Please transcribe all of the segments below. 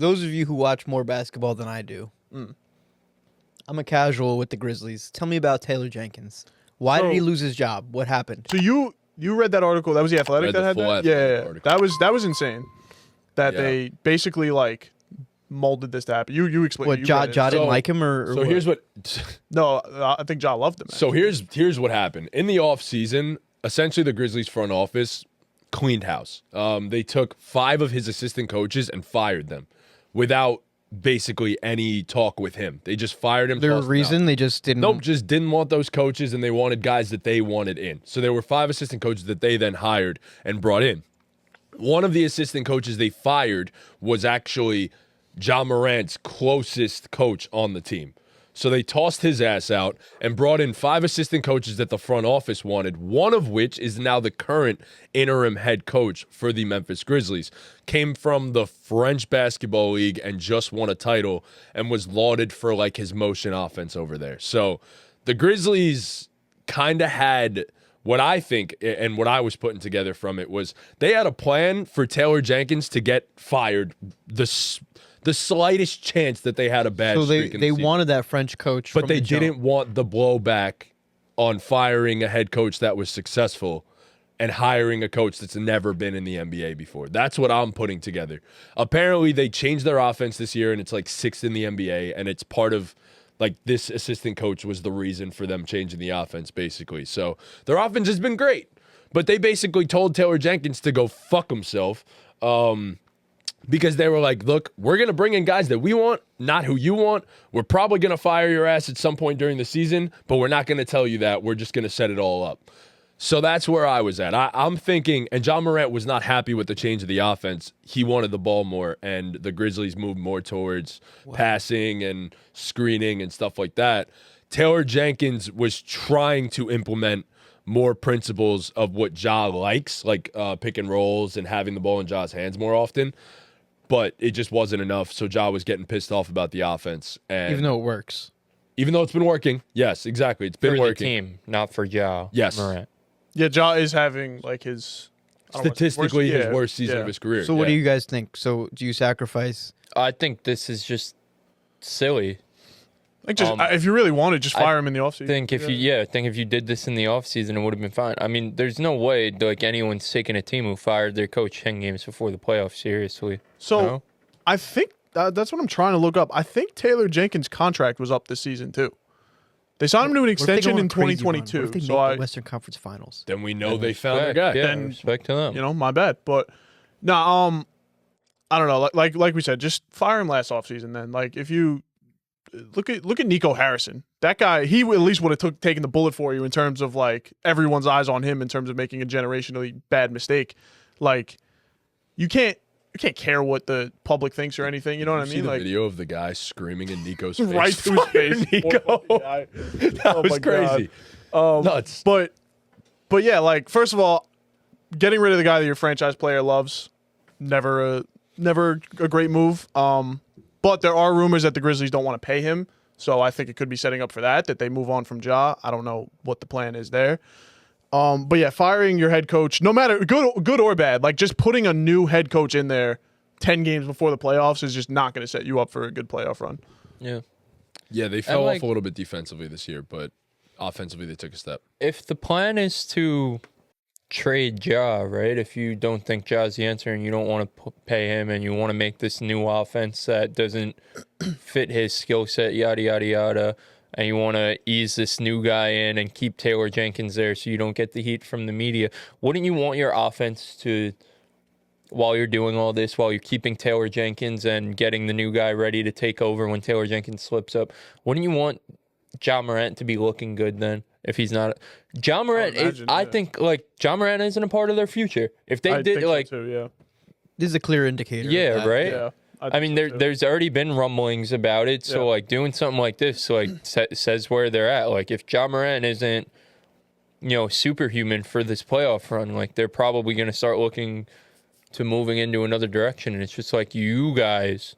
those of you who watch more basketball than I do, I'm a casual with the Grizzlies. Tell me about Taylor Jenkins. Why did he lose his job? What happened? So you read that article? That was the Athletic that had that. Yeah. That was insane. That they basically like molded this to happen. You explain. What, Ja didn't like him or so what? here's what. No, I think Ja loved him. So here's what happened in the offseason. Essentially, the Grizzlies front office cleaned house. They took 5 of his assistant coaches and fired them without basically any talk with him. They just fired him. There was a reason they just didn't. Nope, just didn't want those coaches, and they wanted guys that they wanted in. So there were 5 assistant coaches that they then hired and brought in. One of the assistant coaches they fired was actually Ja Morant's closest coach on the team. So they tossed his ass out and brought in 5 assistant coaches that the front office wanted, one of which is now the current interim head coach for the Memphis Grizzlies. Came from the French Basketball League and just won a title and was lauded for like his motion offense over there. So the Grizzlies kind of had what I think and what I was putting together from it was they had a plan for Taylor Jenkins to get fired the slightest chance that they had a bad streak in the they season. wanted that French coach, But they didn't want the blowback on firing a head coach that was successful and hiring a coach that's never been in the NBA before. That's what I'm putting together. Apparently, they changed their offense this year, and it's like 6th in the NBA, and it's part of, like, this assistant coach was the reason for them changing the offense, basically. So their offense has been great, but they basically told Taylor Jenkins to go fuck himself. Because they were like, look, we're going to bring in guys that we want, not who you want. We're probably going to fire your ass at some point during the season, but we're not going to tell you that. We're just going to set it all up. So that's where I was at. I'm thinking, and Ja Morant was not happy with the change of the offense. He wanted the ball more, and the Grizzlies moved more towards passing and screening and stuff like that. Taylor Jenkins was trying to implement more principles of what Ja likes, like pick and rolls and having the ball in Ja's hands more often. But it just wasn't enough, so Ja was getting pissed off about the offense. And even though it works. Even though it's been working. Yes, exactly. It's been working. For the team, not for Ja Morant. Yeah, Ja is having like his statistically his worst season of his career. So what do you guys think? So do you sacrifice? I think this is just silly. Like just if you really wanted, just fire him in the offseason. Think if you did this in the offseason, it would have been fine. I mean, there's no way like anyone's taking a team who fired their coach 10 games before the playoffs seriously. So I think that's what I'm trying to look up. I think Taylor Jenkins' contract was up this season too. They signed him to an extension in 2022. What if they so make the Western Conference Finals? Then we know they found their guy. Yeah, Then, respect to them. You know, my bad. But no, I don't know. Like we said, just fire him last offseason. Then, like if you look at Nico Harrison, that guy, he at least would have taken the bullet for you in terms of like everyone's eyes on him in terms of making a generationally bad mistake. Like you can't care what the public thinks or anything. You know what I mean? See the like video of the guy screaming in Nico's face, right to his face. Nico. That was crazy. Nuts. But yeah, like first of all, getting rid of the guy that your franchise player loves, never a great move. But there are rumors that the Grizzlies don't want to pay him, so I think it could be setting up for that they move on from Ja. I don't know what the plan is there. But yeah, firing your head coach, no matter good or bad, like just putting a new head coach in there 10 games before the playoffs is just not going to set you up for a good playoff run. Yeah. Yeah, they fell off a little bit defensively this year, but offensively they took a step. If the plan is to trade Ja, right? If you don't think Ja's the answer and you don't want to pay him and you want to make this new offense that doesn't fit his skill set, yada, yada, yada, and you want to ease this new guy in and keep Taylor Jenkins there so you don't get the heat from the media, wouldn't you want your offense to, while you're doing all this, while you're keeping Taylor Jenkins and getting the new guy ready to take over when Taylor Jenkins slips up, wouldn't you want Ja Morant to be looking good then? If he's not, Ja Morant, I think like Ja Morant isn't a part of their future. If they did, like, so too, yeah, this is a clear indicator. Yeah, right. Yeah, I mean, there's already been rumblings about it. So like doing something like this, like says where they're at. Like if Ja Morant isn't, superhuman for this playoff run, like they're probably going to start looking to moving into another direction. And it's just like you guys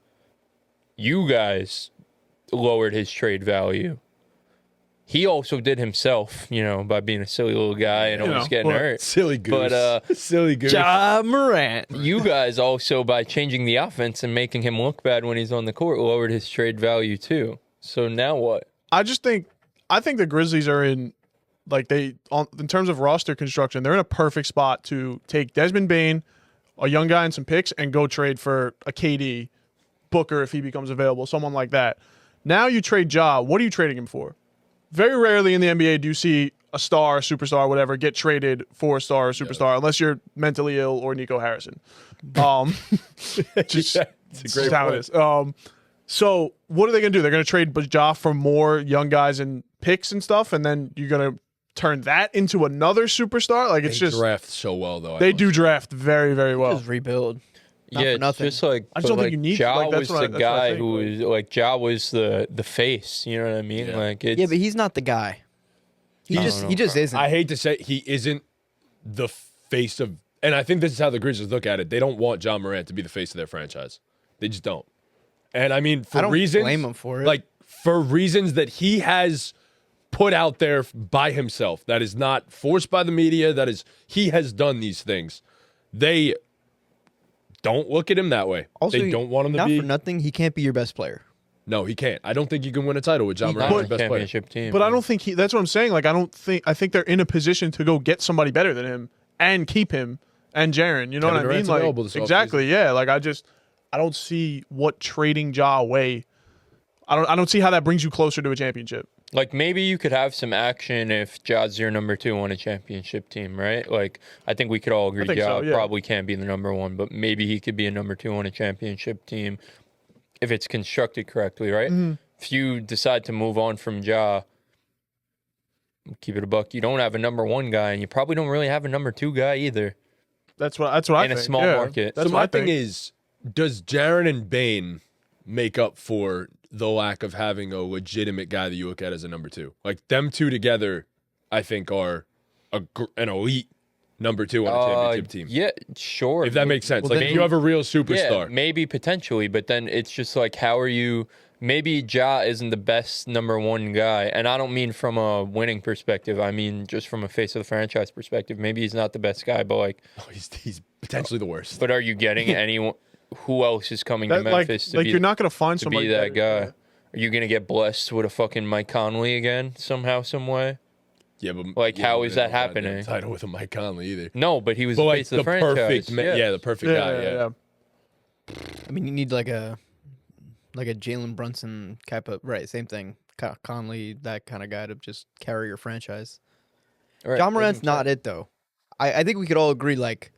lowered his trade value. he also did himself, by being a silly little guy and almost getting hurt. Silly goose. But silly goose. Ja Morant. you guys also, by changing the offense and making him look bad when he's on the court, lowered his trade value too. So now what? I think the Grizzlies are in, in terms of roster construction, they're in a perfect spot to take Desmond Bane, a young guy and some picks, and go trade for a KD, Booker if he becomes available, someone like that. Now you trade Ja. What are you trading him for? Very rarely in the NBA do you see a star, a superstar, whatever, get traded for a star or superstar, unless you're mentally ill or Nico Harrison. Just, it's a great how point. it is. So what are they going to do? They're going to trade Ja for more young guys and picks and stuff, and then you're going to turn that into another superstar? Like, it's They just draft so well, though. they do draft very, very well. Just rebuild. Not Yeah, for nothing. just like I just don't think you need to. Ja Like, that's was what I- the that's what I guy think, who like- was like Ja was the face. You know what I mean? Yeah. Like it's Yeah, but he's not the guy. He I just don't he know. just isn't. I hate to say he isn't the face of, and I think this is how the Grizzlies look at it. They don't want Ja Morant to be the face of their franchise. They just don't. And I mean, for I don't reasons, blame him for it. like for reasons that he has put out there by himself, that is not forced by the media. That is, he has done these things. They don't look at him that way. also, they don't want him to not be. for nothing. He can't be your best player. No, he can't. I don't think you can win a title with Ja not Morant a as the best player. championship team. But I don't think that's what I'm saying. Like, I think they're in a position to go get somebody better than him and keep him and Jaren. You know Kevin what I mean? Durant's Like, available this exactly. Yeah. Like, I don't see what trading Ja away. I don't see how that brings you closer to a championship. Like maybe you could have some action if Ja's your number 2 on a championship team, right? Like I think we could all agree think Ja so, yeah. probably can't be the number 1, but maybe he could be a number 2 on a championship team if it's constructed correctly, right? Mm-hmm. If you decide to move on from Ja, keep it a buck, you don't have a number 1 guy, and you probably don't really have a number 2 guy either. That's what I In a think. small Yeah. market. That's So what my I thing think. is, does Jaren and Bane make up for the lack of having a legitimate guy that you look at as a number 2? Like them two together, I think are an elite number 2 on a championship team. Yeah, sure. If that makes sense. Well, Like then- if you have a real Yeah, superstar. maybe potentially, but then it's just like, how are you? Maybe Ja isn't the best number 1 guy, and I don't mean from a winning perspective. I mean just from a face of the franchise perspective. Maybe he's not the best guy, but like, Oh, he's potentially the worst. but are you getting anyone? Who else is coming to That, like, Memphis to like be you're not going to find to somebody be that better. guy? Are you gonna get blessed with a fucking Mike Conley again somehow, some way? Yeah, but Like, yeah, how but is they that don't got a happening? Title with a Mike Conley either. No, but he was But the like face the of the franchise. perfect, the perfect guy. Yeah. I mean, you need like a Jalen Brunson type of right. Same thing. Conley, that kind of guy to just carry your franchise. Right, John Morant's doesn't not it though. I think we could all agree. Like,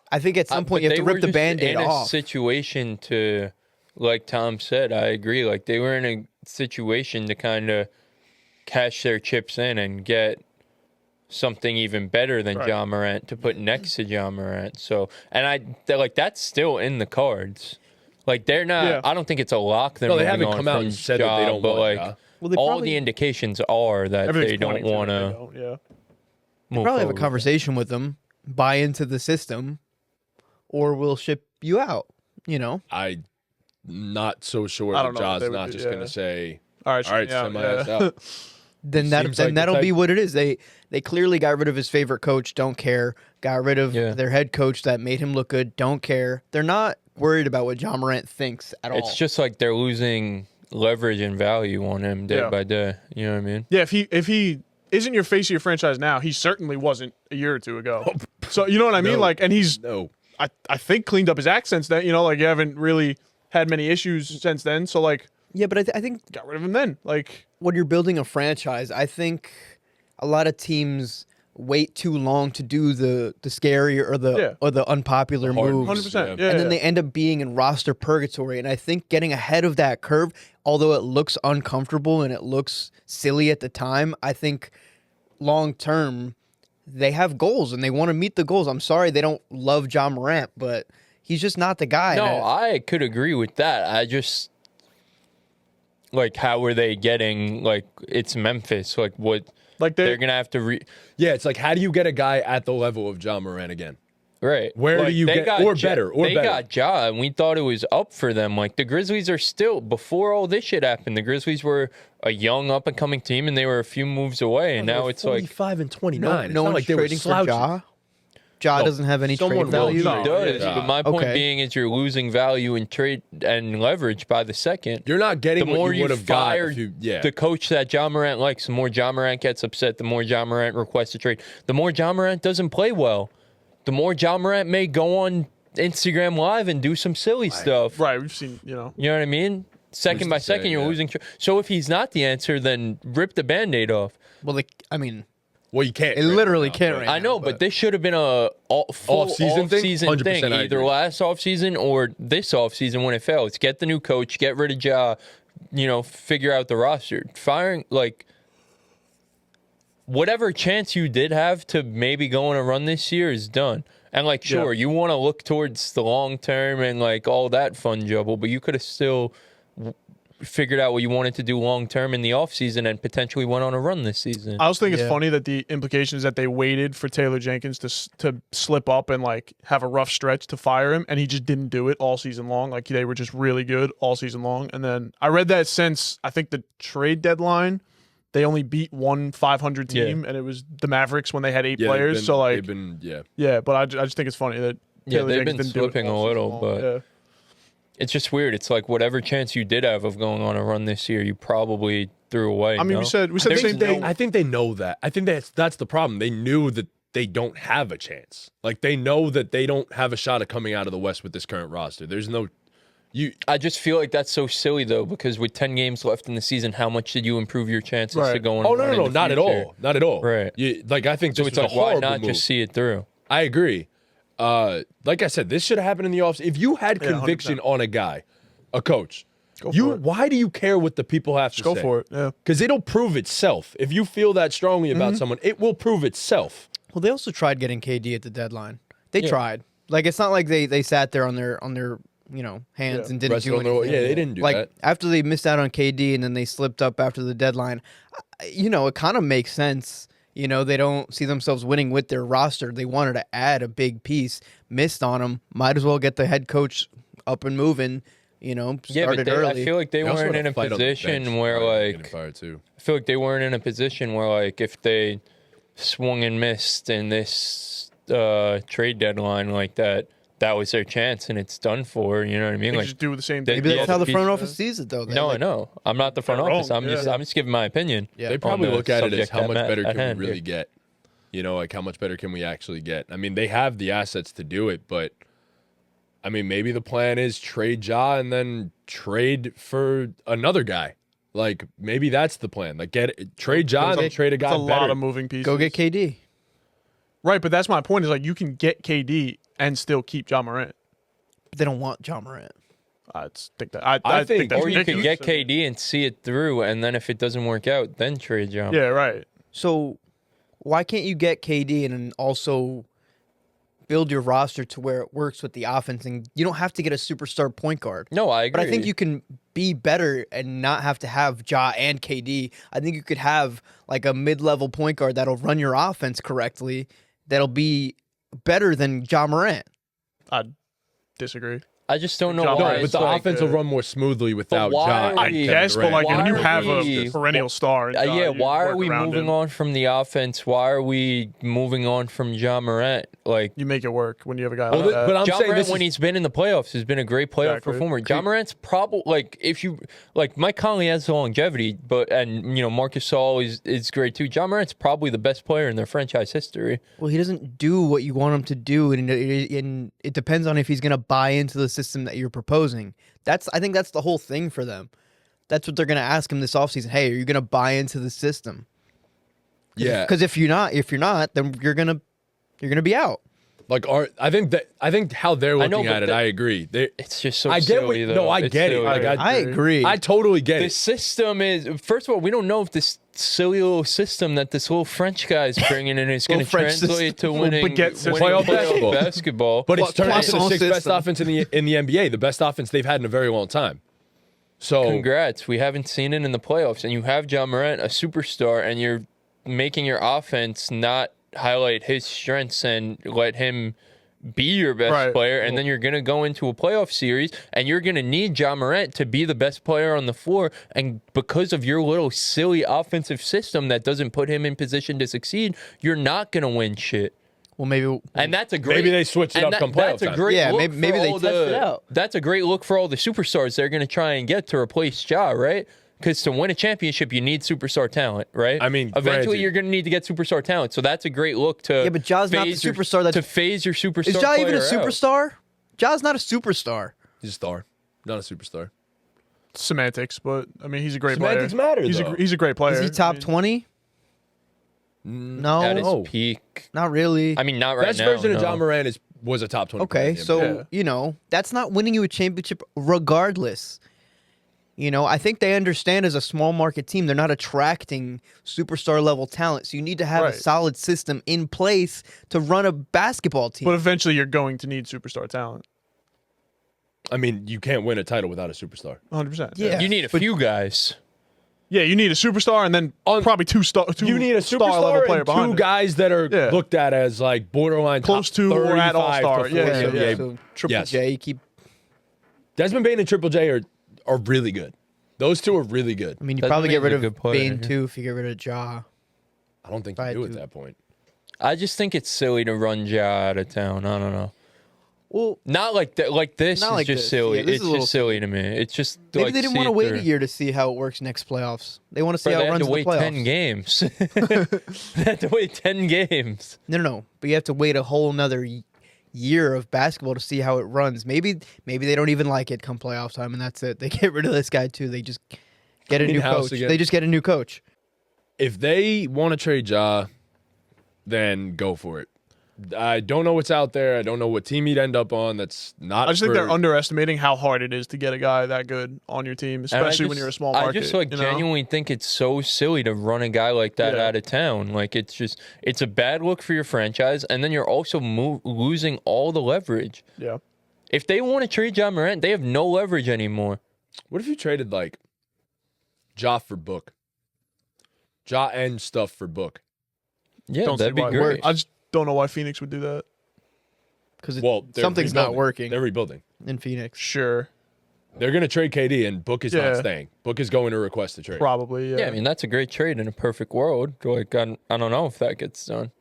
I think at some point you but have to they rip the were just Band-Aid in a off. situation to, like Tom said, I agree. Like they were in a situation to kind of cash their chips in and get something even better than Right. John Morant to put next to John Morant. So, and that's still in the cards. Like they're not. Yeah. I don't think it's a lock. They're No, they moving haven't on come out from and said that they Ja, don't but want like Ja. Well, they all probably, the indications are that Everything's they don't pointing to it, want they to don't, yeah. move probably have a forward. conversation with them, buy into the system, or we'll ship you out. You know, I'm not so sure I that don't know what Ja's they would not do, just yeah. gonna say, All right, all right, yeah, send my yeah. ass out. then It that seems then like the that'll type- be what it is. They clearly got rid of his favorite coach. Don't care. Got rid of Yeah. their head coach that made him look good. Don't care. They're not worried about what John Morant thinks at all. It's just like they're losing leverage and value on him day Yeah. by day. You know what I mean? Yeah, if he isn't your face of your franchise now, he certainly wasn't a year or two ago. So you know what I mean? No. Like, and he's No. I think cleaned up his act since then. You know, like you haven't really had many issues since then. So like, yeah, but I think got rid of him then. Like, when you're building a franchise, I think a lot of teams wait too long to do the scary or the unpopular Hard moves. 100%. Yeah. Yeah, And then yeah. they end up being in roster purgatory. And I think getting ahead of that curve, although it looks uncomfortable and it looks silly at the time, I think long term they have goals and they want to meet the goals. I'm sorry they don't love John Morant, but he's just not the guy. No, And I could agree with that. I just like how are they getting like it's Memphis? Like what like they're gonna have to Yeah, it's like, how do you get a guy at the level of John Morant again? Right. Where do you they get- got or better, or they better. got Ja, and we thought it was up for them. Like the Grizzlies are still, before all this shit happened, the Grizzlies were a young up and coming team, and they were a few moves away. And now it's like 45 and 29. No, It's no not one's like they were trading for slouches. Ja. Ja No, doesn't have any someone trade will. value. No. does. yeah. But my point Okay. being is you're losing value in trade and leverage by the second. You're not getting The what more you would you have got fire if you, yeah. the coach that Ja Morant likes, the more Ja Morant gets upset, the more Ja Morant requests a trade. The more Ja Morant doesn't play well, the more Ja Morant may go on Instagram Live and do some silly stuff. Right. We've seen, you know. You know what I mean? Second Who's by to say, second, you're yeah. losing. So if he's not the answer, then rip the Band-Aid off. Well, I mean, Well, you can't. it right literally now, can't but- right I know, now, but this should have been a full Off-season thing? off-season 100% thing, I either agree. last offseason or this offseason when it fails. Get the new coach, get rid of Ja, figure out the roster. Firing, like, whatever chance you did have to maybe go on a run this year is done. And, like, sure, you want to look towards the long term and, like, all that fun jubble, but you could have still figured out what you wanted to do long term in the offseason and potentially went on a run this season. I also think it's Yeah. funny that the implication is that they waited for Taylor Jenkins to slip up and like have a rough stretch to fire him, and he just didn't do it all season long. Like they were just really good all season long. And then I read that since I think the trade deadline, they only beat one 500 team, and it was the Mavericks when they had 8 Yeah, players. they've so like, been, yeah, but I just think it's funny that Taylor they've Jenkins been didn't do it slipping all a season little, long. but yeah. it's just weird. It's like whatever chance you did have of going on a run this year, you probably threw away. I mean, no? we said the There's same thing. I think they know that. I think that's the problem. They knew that they don't have a chance. Like they know that they don't have a shot of coming out of the West with this current roster. There's no I just feel like that's so silly though, because with 10 games left in the season, how much did you improve your chances to Right. go on? Oh a run in the not at future? all. Not at all. Right. Like I think So this it's was like, a why horrible not move. just see it through? I agree. Like I said, this should have happened in the offseason. If you had Yeah, 100%. conviction on a guy, a coach, for it. why do you care what the people have to Go say? for it. Yeah. Because it'll prove itself. If you feel that strongly Mm-hmm. about someone, it will prove itself. well, they also tried getting KD at the deadline. They tried. Like it's not like they sat there on their hands and didn't Rested do on their- anything. yeah, they didn't do like that. after they missed out on KD and then they slipped up after the deadline. It kind of makes sense. They don't see themselves winning with their roster. They wanted to add a big piece, missed on them. Might as well get the head coach up and moving. Yeah, Started but early. I feel like they They also weren't had in a fight on the position bench where prior to getting like fired too. I feel like they weren't in a position where like if they swung and missed in this trade deadline like that was their chance and it's done for. You know what I mean? They Like just do the same they- thing. Maybe that's Yeah, how the the front piece- office sees it, though. no, I know. I'm not the front They're office. wrong, I'm just giving my opinion. Yeah. They probably the look at it as subject how at much ma- better at can hand we really here. get? Like how much better can we actually get? I mean, they have the assets to do it, but I mean, maybe the plan is trade Ja and then trade for another guy. Like maybe that's the plan. Like trade Ja and then trade a guy It's a better. lot of moving pieces. Go get KD. Right, but that's my point. Is like you can get KD and still keep Ja Morant. But they don't want Ja Morant. I think that's I think- that's Or you could ridiculous. get KD and see it through, and then if it doesn't work out, then trade John. Yeah, right. So why can't you get KD and then also build your roster to where it works with the offense? And you don't have to get a superstar point guard. No, I agree. But I think you can be better and not have to have Ja and KD. I think you could have like a mid-level point guard that'll run your offense correctly. That'll be better than Ja Morant. I disagree. I just don't know No, why. but it's the like, offense will run more smoothly without why Ja. are and we- Kevin Yes, but Durant. like when Why you are have we- a perennial star, and Ja, yeah, you why are work we around moving him. on from the offense? Why are we moving on from Ja Morant? Like, You make it work when you have a guy Well, like that. but I'm Ja saying Morant, this when is, he's been in the playoffs, has been a great playoff Exactly. performer. Ja Morant's probably like if you like Mike Conley has the longevity, but Marcus Gasol is great too. Ja Morant's probably the best player in their franchise history. Well, he doesn't do what you want him to do, and it depends on if he's going to buy into the system that you're proposing. I think that's the whole thing for them. That's what they're going to ask him this offseason. Hey, are you going to buy into the system? yeah, Because if you're not, then you're gonna be out. like I think how they're I know, looking but at it, I agree. It's just so I get silly, what though. I It's get it. silly. Like I agree. I totally get The it. system is, first of all, we don't know if this silly little system that this little French guy is bringing in is going to Little French translate to system. winning, baguette system. Playoff playoff basketball. basketball. But it's turned into the Croissant sixth best system. offense in the NBA, the best offense they've had in a very long time. So Congrats. We haven't seen it in the playoffs. And you have Ja Morant, a superstar, and you're making your offense not highlight his strengths and let him be your best Right. player, and then you're going to go into a playoff series, and you're going to need Ja Morant to be the best player on the floor. And because of your little silly offensive system that doesn't put him in position to succeed, you're not going to win shit. Well, maybe. And that's a great. Maybe they switch it and up come playoff That's a time. great. Yeah, look maybe for they all test it the- out. That's a great look for all the superstars they're going to try and get to replace Ja, right? Because to win a championship, you need superstar talent, right? I mean, eventually granted. you're going to need to get superstar talent. So that's a great look to. Yeah, but Ja's not the phase your- superstar that's- to phase your superstar. Is Ja even a player out. superstar? Ja's not a superstar. He's a star, not a superstar. Semantics, but I mean, he's a great Semantics player. matter, He's though. he's a great player. Is he I top mean, 20? No, At his Oh. peak. not really. I mean, not right Best now. version of no. John Moran was a top 20. Okay, player in the so Yeah. that's not winning you a championship regardless. I think they understand as a small market team, they're not attracting superstar level talent. So you need to have a Right. solid system in place to run a basketball team. But eventually, you're going to need superstar talent. I mean, you can't win a title without a superstar. 100%. Yeah. You need a few guys. Yeah, you need a superstar and then probably two You need a star superstar level player and behind two it. guys that are Yeah. looked at as like borderline Close top to or at 35 all-star. to Yeah, 40 yeah, NBA. yeah. So Triple Yes. J, you keep. Desmond Bane and Triple J are really good. Those two are really good. I mean, you Desmond probably get Bane's rid a of good player, Bane yeah. too if you get rid of Ja. I don't think you I do at do. that point. I just think it's silly to run Ja out of town. I don't know. Well, Not like that. Like this Not is like just this. silly. Yeah, this It's is a little just silly to me. It's just maybe like, they didn't see want to it wait through. a year to see how it works next playoffs. They want to see Bro, how they it had runs to in the wait playoffs. 10 games. They had to wait 10 games. No. But you have to wait a whole another year of basketball to see how it runs. Maybe they don't even like it come playoff time, and that's it. They get rid of this guy too. They just get a new In-house coach. again. They just get a new coach. If they want to trade Ja, then go for it. I don't know what's out there. I don't know what team he'd end up on. That's not. I just think for- they're underestimating how hard it is to get a guy that good on your team, And I especially when just- you're a small market. I just like you know? genuinely think it's so silly to run a guy like that Yeah. out of town. Like it's a bad look for your franchise, and then you're also losing all the leverage. Yeah. If they want to trade Ja Morant, they have no leverage anymore. What if you traded like Ja for Book? Ja and stuff for Book. Yeah, Don't see that'd be why. great. I just don't know why Phoenix would do that. Because Well, they're something's not rebuilding. working They're rebuilding. in Phoenix. Sure. They're going to trade KD, and Book is Yeah. not staying. Book is going to request a trade. Probably. Yeah. Yeah, I mean that's a great trade in a perfect world. Like I don't know if that gets done.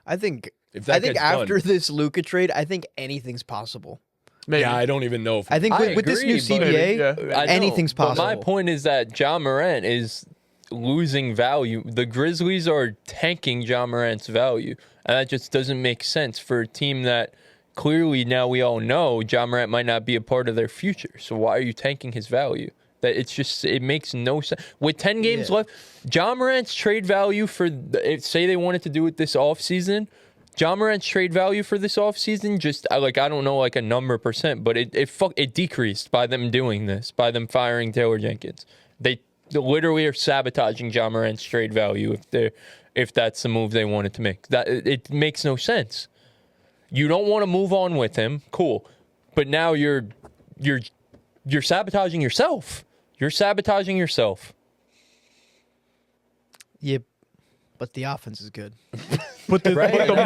I think. If that I think gets after done, this Luka trade, I think anything's possible. Maybe. yeah, I don't even know if I think I with this agree, new but- CBA, Maybe, yeah. I know, anything's but possible. my point is that Ja Morant is losing value. The Grizzlies are tanking Ja Morant's value, and that just doesn't make sense for a team that clearly now we all know Ja Morant might not be a part of their future. So why are you tanking his value? That it makes no sense. With 10 games left, Ja Morant's trade value for say they wanted to do it this offseason, Ja Morant's trade value for this offseason, just I don't know like a number percent, but it decreased by them doing this, by them firing Taylor Jenkins. They literally are sabotaging Ja Morant's trade value if that's the move they wanted to make. That it makes no sense. You don't want to move on with him, cool, but now you're sabotaging yourself. You're sabotaging yourself. yeah, but the offense is good. But the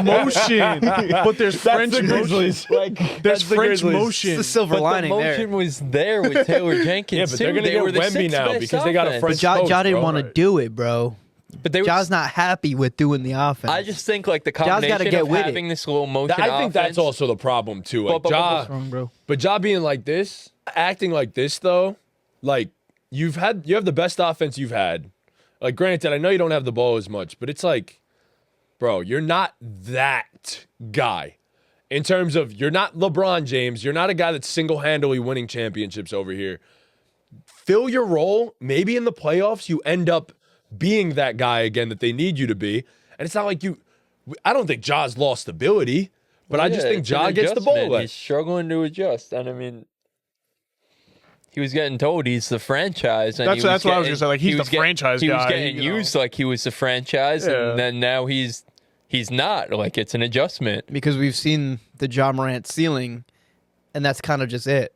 motion. But there's French motion. Like, There's French It's motion. the silver But the lining motion there. was there with Taylor Jenkins. Yeah, but they're too. gonna They get were the Wemby sixth now best because they got a offense. French Ja coach, didn't bro. want to do it, bro. But they were. Ja's not happy with doing the offense. I just think like the gotta combination get of with it. having this little motion. I think that's offense- also the problem too. Like But- Ja, What's wrong, bro? but Ja being like this, acting like this though, like you have the best offense you've had. Like granted, I know you don't have the ball as much, but it's like, bro, you're not that guy. In terms of you're not LeBron James, you're not a guy that's single-handedly winning championships over here. Fill your role. Maybe in the playoffs you end up being that guy again that they need you to be. And it's not like I don't think Ja's lost ability, but I just Yeah, think it's an Ja gets the ball adjustment. away. He's struggling to adjust, and I mean, he was getting told he's the franchise. And That's what I was gonna say, like, he's the franchise He was guy, getting you know. used like he was the franchise, Yeah. and then now he's not. Like it's an adjustment. Because we've seen the Ja Morant ceiling, and that's kind of just it.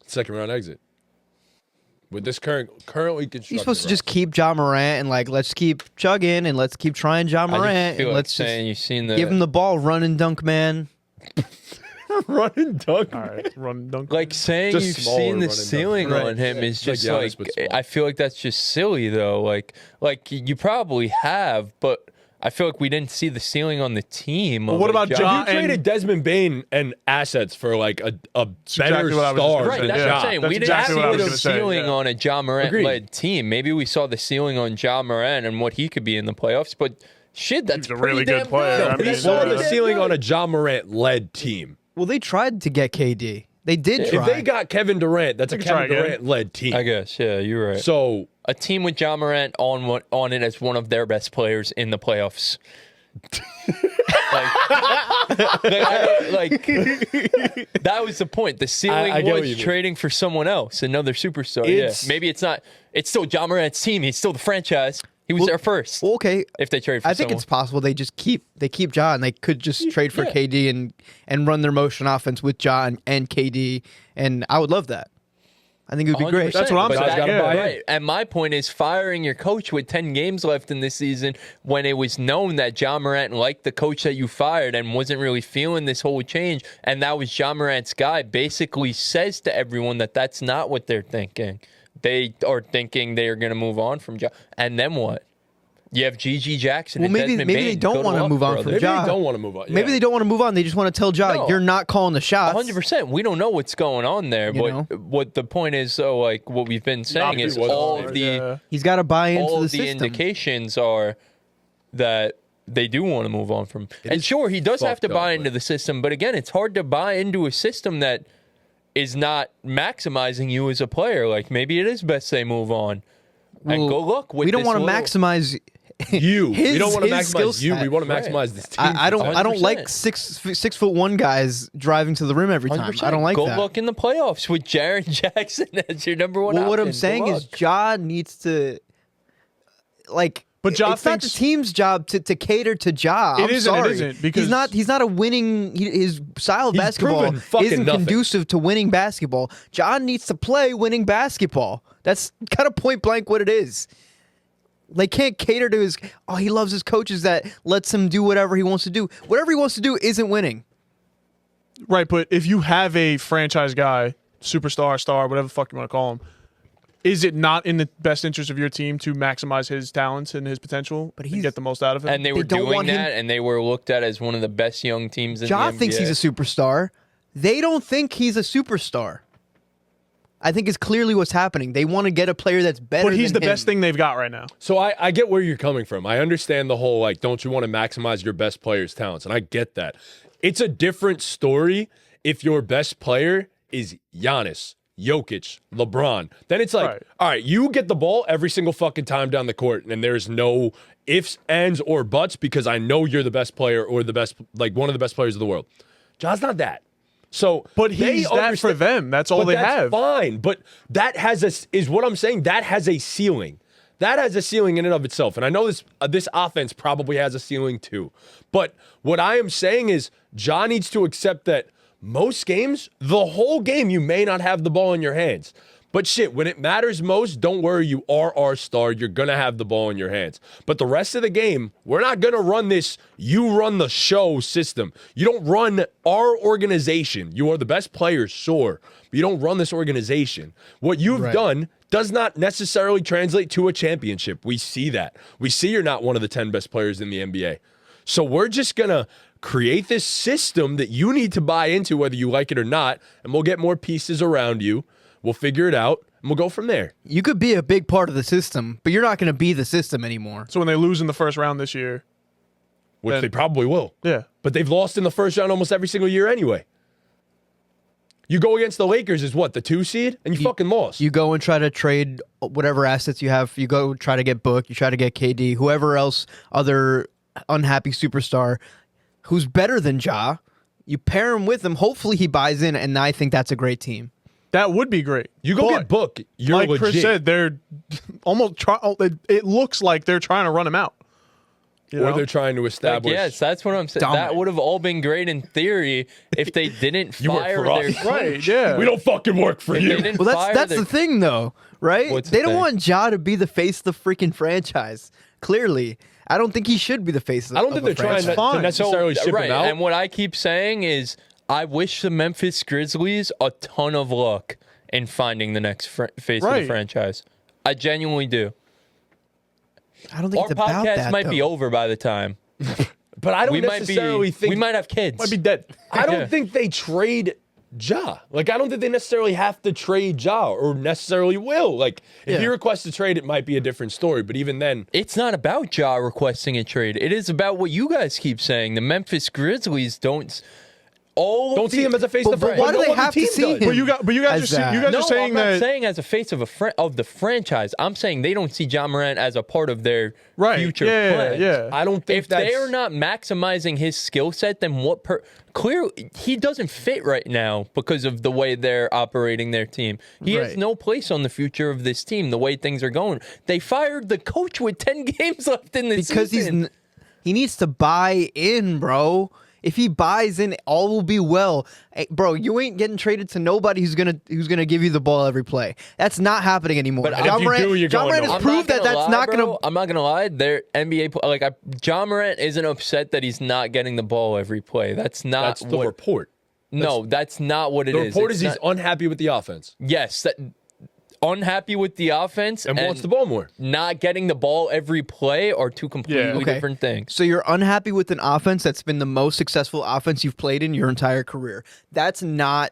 Second round exit. with this currently constructed. He's supposed to just keep Ja Morant and like let's keep chugging and let's keep trying Ja I just Morant feel and like let's saying you've seen the give him the ball, run and dunk, man. run and dunk. All right, run dunk. like saying Just you've smaller seen the run and dunk. ceiling Right. on him is Like just Giannis, but small. I feel like that's just silly though. Like you probably have, but I feel like we didn't see the ceiling on the team. But what about Ja You traded Desmond Bain and assets for like a better exactly what I was just star. gonna Right, say. that's Yeah. what I'm saying. That's We didn't exactly what I was see the gonna say, ceiling yeah. on a Ja Morant-led Agreed. team. Maybe we saw the ceiling on Ja Morant and what he could be in the playoffs, but shit, that's He's a pretty really good damn player. good. I mean, We He's saw pretty the damn ceiling on a Ja Morant led team. Well, they tried to get KD. They did try. If they got Kevin Durant, that's a can try Kevin again. Durant led team. I guess, yeah, you're right. So A team with Ja Morant on it as one of their best players in the playoffs. That was the point. The ceiling I get what was you mean. trading for someone else, another superstar. It's- Yeah, maybe it's not. It's still Ja Morant's team. He's still the franchise. He was there first. Well, okay. If they trade for I think someone. it's possible they just keep Ja and they could just trade for yeah. KD and run their motion offense with Ja and KD, and I would love that. I think it would be great. 100%, That's what I'm but saying, that- yeah. buy in. right. And my point is firing your coach with 10 games left in this season when it was known that Ja Morant liked the coach that you fired and wasn't really feeling this whole change, and that was Ja Morant's guy, basically says to everyone that that's not what they're thinking. They are thinking they are going to move on from Ja. And then what? You have G.G. Jackson Well, and maybe Desmond they Bain. don't Go to want to luck, move on brother. from maybe Ja. they don't want to move on. Maybe Yeah. they don't want to move on. They just want to tell Ja, No. you're not calling the shots. 100%. We don't know what's going on there. You But know? what the point is, so like what we've been saying is Obviously wasn't all there. of the Yeah. He's got to buy into all the of the system. indications are that they do want to move on from. And is sure, he does have to fucked buy up, into the system, but again, it's hard to buy into a system that is not maximizing you as a player. Like maybe it is best they move on and Well, go look. With we don't this want to little- maximize You. his, we don't want to his skill maximize you. set. We want to Right. maximize this team. I don't 100%. like 6'1" guys driving to the rim every time. 100%. I don't like go that. look in the playoffs with Jaren Jackson as your number one. Well, what I'm option. Go saying is look. Ja needs to like. But Ja it's not the thinks- team's job to cater to Ja. It I'm isn't, it sorry. isn't, because- he's not a winning. His style of He's basketball proven fucking isn't nothing. conducive to winning basketball. Ja needs to play winning basketball. That's kind of point blank what it is. They can't cater to his. Oh, he loves his coaches that lets him do whatever he wants to do. Whatever he wants to do isn't winning. Right, but if you have a franchise guy, superstar, star, whatever the fuck you want to call him, is it not in the best interest of your team to maximize his talents and his potential But and he's- get the most out of him? And they were don't doing want him- that, and they were looked at as one of the best young teams in Ja the NBA. thinks he's a superstar. They don't think he's a superstar. I think it's clearly what's happening. They want to get a player that's better. but he's than the best him. thing they've got right now. So I get where you're coming from. I understand the whole, like, don't you want to maximize your best player's talents? And I get that. It's a different story if your best player is Giannis, Jokic, LeBron. Then it's like, Right. all right, you get the ball every single fucking time down the court, and there's no ifs, ands, or buts because I know you're the best player or the best, like, one of the best players of the world. Ja's not that. So, But they he's that for understand- them. That's all but they that's have. fine, but that has is what I'm saying. That has a ceiling. That has a ceiling in and of itself. And I know this offense probably has a ceiling too. But what I am saying is Ja needs to accept that most games, the whole game, you may not have the ball in your hands. But shit, when it matters most, don't worry, you are our star. You're going to have the ball in your hands. But the rest of the game, we're not going to run this you run the show system. You don't run our organization. You are the best players, sure. But you don't run this organization. What you've done does not necessarily translate to a championship. We see that. We see you're not one of the 10 best players in the NBA. So we're just going to create this system that you need to buy into whether you like it or not, and we'll get more pieces around you. We'll figure it out, and we'll go from there. You could be a big part of the system, but you're not going to be the system anymore. So when they lose in the first round this year, Which Then- they probably will. yeah. But they've lost in the first round almost every single year anyway. You go against the Lakers as what, the 2 seed? And you fucking lost. You go and try to trade whatever assets you have. You go try to get Book. You try to get KD, whoever else, other unhappy superstar who's better than Ja. You pair him with him. Hopefully he buys in, and I think that's a great team. That would be great. You go But, get Book. You're like legit. Chris said, they're almost it looks like they're trying to run him out. You or know? they're trying to establish. Yes, that's what I'm saying. Dominant. That would have all been great in theory if they didn't You work fire for their us. coach. Right, yeah. We don't fucking work for If they you. didn't Well, fire that's their- the thing, though, right? What's They the don't thing? want Ja to be the face of the freaking franchise. Clearly, I don't think he should be the face. I don't think of they're a trying franchise. to fine. necessarily ship right, him out. and what I keep saying is, I wish the Memphis Grizzlies a ton of luck in finding the next face of Right. the franchise. I genuinely do. I don't think Our it's about podcast that. might be though. over by the time. But I don't We might necessarily be. think We might have kids. Might be dead. I don't Yeah. think they trade Ja. Like, I don't think they necessarily have to trade Ja or necessarily will. Like, if he Yeah. requests a trade, it might be a different story. But even then, It's not about Ja requesting a trade. It is about what you guys keep saying. The Memphis Grizzlies don't see him as a face of the But why do no they other have to team see does. him? But you guys as are that. you guys No, are saying I'm not that saying as a face of of the franchise. I'm saying they don't see Ja Morant as a part of their right. future yeah, plans. yeah. I don't think If that's... they are not maximizing his skill set, then what? Clearly, he doesn't fit right now because of the way they're operating their team. He has Right. no place on the future of this team. The way things are going, they fired the coach with 10 games left in the because season. he needs to buy in, bro. If he buys in, all will be well. Hey, bro, you ain't getting traded to nobody who's gonna give you the ball every play. That's not happening anymore. But Ja if you Morant, do, you're Ja going Morant nowhere. has proved that that's not gonna. I'm not gonna lie. Their NBA Ja Morant isn't upset that he's not getting the ball every play. That's not That's the what. report. No, that's not what it The is. report It's is he's not- unhappy with the offense yes, unhappy with the offense and wants the ball more. not getting the ball every play are two completely Yeah. Okay. different things. So you're unhappy with an offense that's been the most successful offense you've played in your entire career. That's not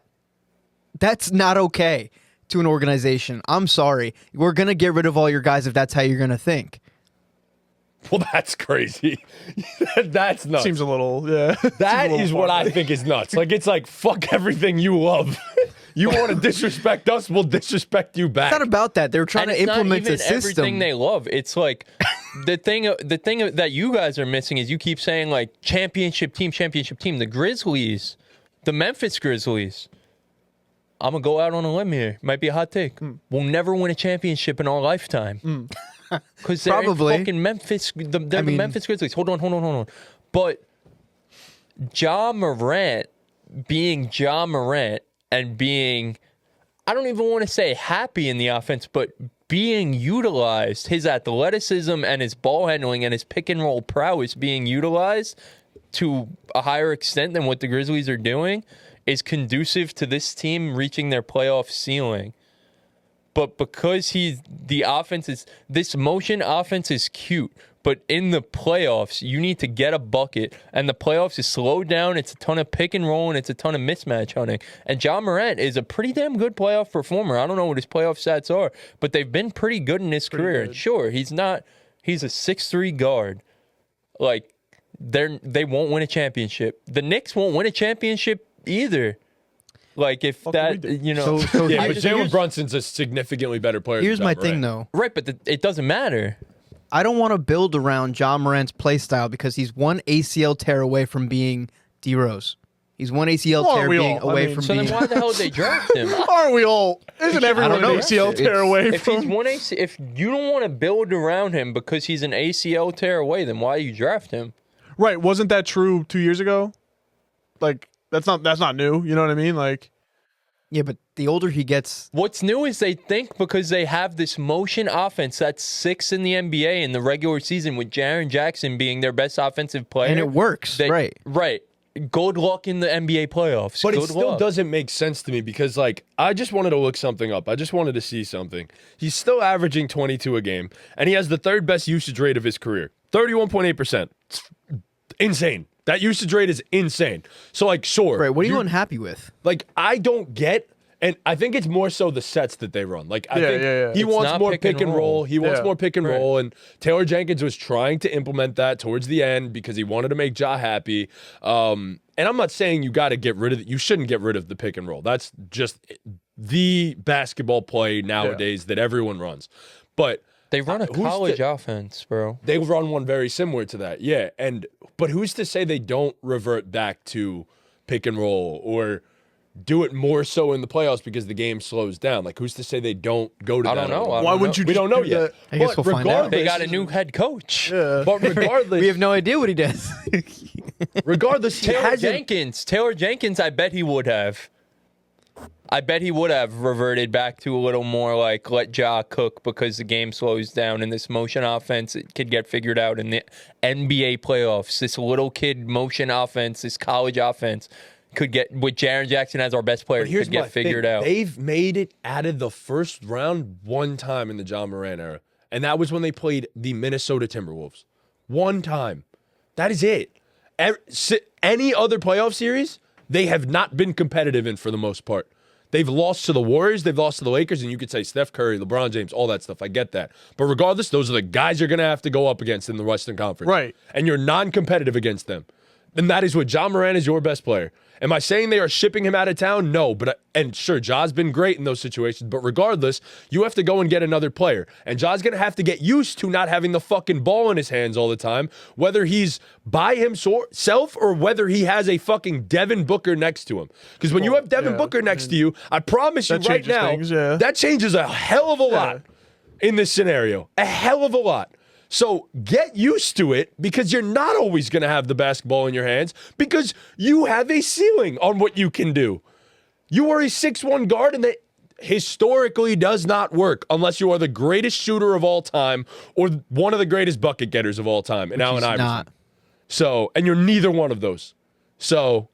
okay to an organization. I'm sorry. We're gonna get rid of all your guys if that's how you're gonna think. Well, that's crazy. That's nuts. Seems a little, yeah. That is what I think is nuts. Like, it's like, fuck everything you love. You want to disrespect us, we'll disrespect you back. It's not about that. They're trying And to it's implement not a even system. everything they love. It's like the thing that you guys are missing is you keep saying like championship team. The Grizzlies, the Memphis Grizzlies. I'm gonna go out on a limb here. Might be a hot take. We'll never win a championship in our lifetime. Because they're Probably. in fucking Memphis. They're the mean- Memphis Grizzlies. Hold on. But Ja Morant being Ja Morant and being, I don't even want to say happy in the offense, but being utilized, his athleticism and his ball handling and his pick and roll prowess being utilized to a higher extent than what the Grizzlies are doing is conducive to this team reaching their playoff ceiling. But because this motion offense is cute, but in the playoffs, you need to get a bucket, and the playoffs is slowed down. It's a ton of pick and roll, and it's a ton of mismatch hunting. And Ja Morant is a pretty damn good playoff performer. I don't know what his playoff stats are, but they've been pretty good in his career. And sure, he's a 6'3" guard. Like, they won't win a championship. The Knicks won't win a championship either. Like, if that, we do? you know. So Yeah, I but just- Jalen Brunson's a significantly better player. here's than my Ja thing, Morant. though. Right, but it doesn't matter. I don't want to build around Ja Morant's play style because he's one ACL tear away from being D Rose. He's one ACL Well, tear we being all- I away mean, from So being. then why the hell did they draft him? Aren't we all? Isn't everyone an know. ACL tear It's- away If he's from? one if you don't want to build around him because he's an ACL tear away, then why you draft him? Right? Wasn't that true 2 years ago? Like that's not new. You know what I mean? Like Yeah, but the older he gets, What's new is they think because they have this motion offense that's 6th in the NBA in the regular season with Jaren Jackson being their best offensive player. and it works, they- right? Right. Good luck in the NBA playoffs. But Good it still luck. doesn't make sense to me because, like, I just wanted to look something up. I just wanted to see something. He's still averaging 22 a game, and he has the third best usage rate of his career, 31.8%. It's insane. That usage rate is insane. So, like, sure. Right. What are you unhappy with? Like, I don't get, and I think it's more so the sets that they run. Like, I Yeah, think yeah, yeah. he It's wants not more pick pick and and roll. roll. He wants Yeah, more pick and right. roll, and Taylor Jenkins was trying to implement that towards the end because he wanted to make Ja happy. And I'm not saying you got to get rid of it. You shouldn't get rid of the pick and roll. That's just the basketball play nowadays that everyone runs. But They run a who's college to- offense, bro. they run one very similar to that. Yeah. But who's to say they don't revert back to pick and roll or do it more so in the playoffs because the game slows down. Like, who's to say they don't go to I that? don't know. element? Why wouldn't you? We just don't know do yet. that? I guess But we'll find out. regardless- They got a new head coach. But regardless, We have no idea what he does. regardless, he Taylor hasn't. Jenkins. Taylor Jenkins, I bet he would have. I bet he would have reverted back to a little more like let Ja cook because the game slows down and this motion offense it could get figured out in the NBA playoffs. This little kid motion offense, this college offense could get with Jaren Jackson as our best player But here's could get my figured thing. out. They've made it out of the first round one time in the Ja Morant era, and that was when they played the Minnesota Timberwolves. One time. That is it. Any other playoff series, they have not been competitive in for the most part. They've lost to the Warriors, they've lost to the Lakers, and you could say Steph Curry, LeBron James, all that stuff. I get that. But regardless, those are the guys you're going to have to go up against in the Western Conference. Right. And you're non-competitive against them. And that is what Ja Morant is your best player. Am I saying they are shipping him out of town? No, and sure, Ja's been great in those situations, but regardless, you have to go and get another player. And Ja's going to have to get used to not having the fucking ball in his hands all the time, whether he's by himself or whether he has a fucking Devin Booker next to him. Because when you have Devin Booker next to you, I promise you That right changes now, things, yeah. that changes a hell of a lot in this scenario. A hell of a lot. So get used to it because you're not always going to have the basketball in your hands because you have a ceiling on what you can do. You are a 6'1" guard, and that historically does not work unless you are the greatest shooter of all time or one of the greatest bucket getters of all time, and Allen He's Iverson. not. So, and you're neither one of those. So,